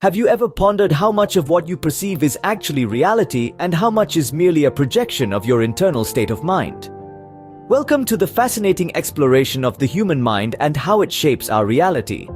Have you ever pondered how much of what you perceive is actually reality and how much is merely a projection of your internal state of mind? Welcome to the fascinating exploration of the human mind and how it shapes our reality.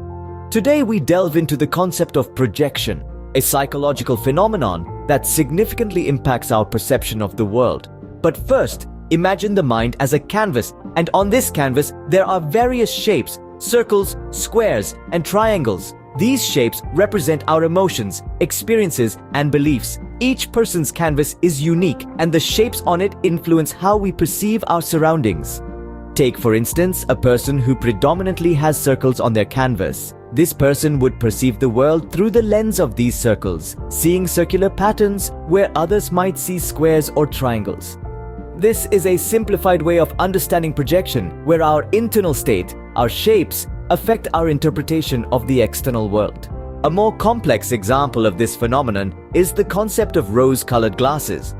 Today we delve into the concept of projection, a psychological phenomenon that significantly impacts our perception of the world. But first, imagine the mind as a canvas, and on this canvas there are various shapes, circles, squares, and triangles. These shapes represent our emotions, experiences, and beliefs. Each person's canvas is unique, and the shapes on it influence how we perceive our surroundings. Take, for instance, a person who predominantly has circles on their canvas. This person would perceive the world through the lens of these circles, seeing circular patterns where others might see squares or triangles. This is a simplified way of understanding projection, where our internal state, our shapes, affect our interpretation of the external world. A more complex example of this phenomenon is the concept of rose-colored glasses.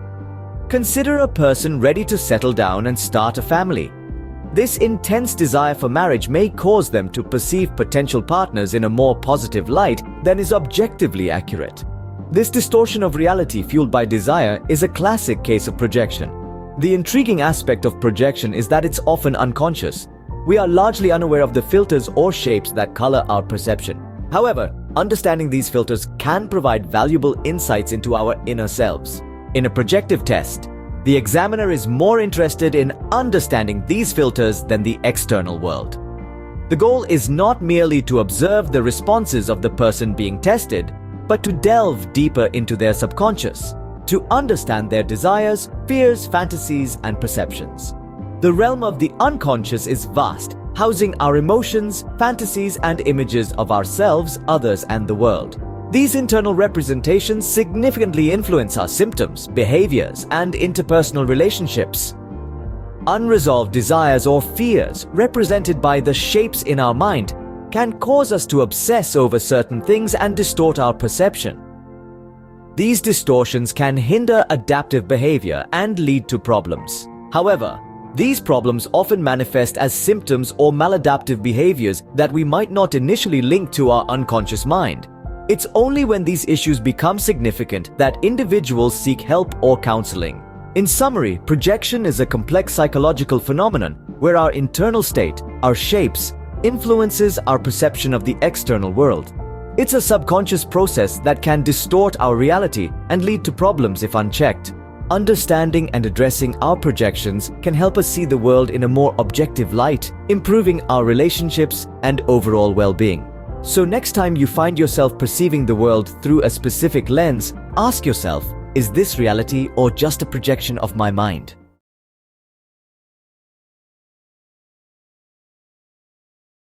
Consider a person ready to settle down and start a family. This intense desire for marriage may cause them to perceive potential partners in a more positive light than is objectively accurate. This distortion of reality fueled by desire is a classic case of projection. The intriguing aspect of projection is that it's often unconscious. We are largely unaware of the filters or shapes that color our perception. However, understanding these filters can provide valuable insights into our inner selves. In a projective test, the examiner is more interested in understanding these filters than the external world. The goal is not merely to observe the responses of the person being tested, but to delve deeper into their subconscious, to understand their desires, fears, fantasies, and perceptions. The realm of the unconscious is vast, housing our emotions, fantasies, and images of ourselves, others, and the world. These internal representations significantly influence our symptoms, behaviors, and interpersonal relationships. Unresolved desires or fears, represented by the shapes in our mind, can cause us to obsess over certain things and distort our perception. These distortions can hinder adaptive behavior and lead to problems. However, these problems often manifest as symptoms or maladaptive behaviors that we might not initially link to our unconscious mind. It's only when these issues become significant that individuals seek help or counseling. In summary, projection is a complex psychological phenomenon where our internal state, our shapes, influences our perception of the external world. It's a subconscious process that can distort our reality and lead to problems if unchecked. Understanding and addressing our projections can help us see the world in a more objective light, improving our relationships and overall well-being. So next time you find yourself perceiving the world through a specific lens, ask yourself, is this reality or just a projection of my mind?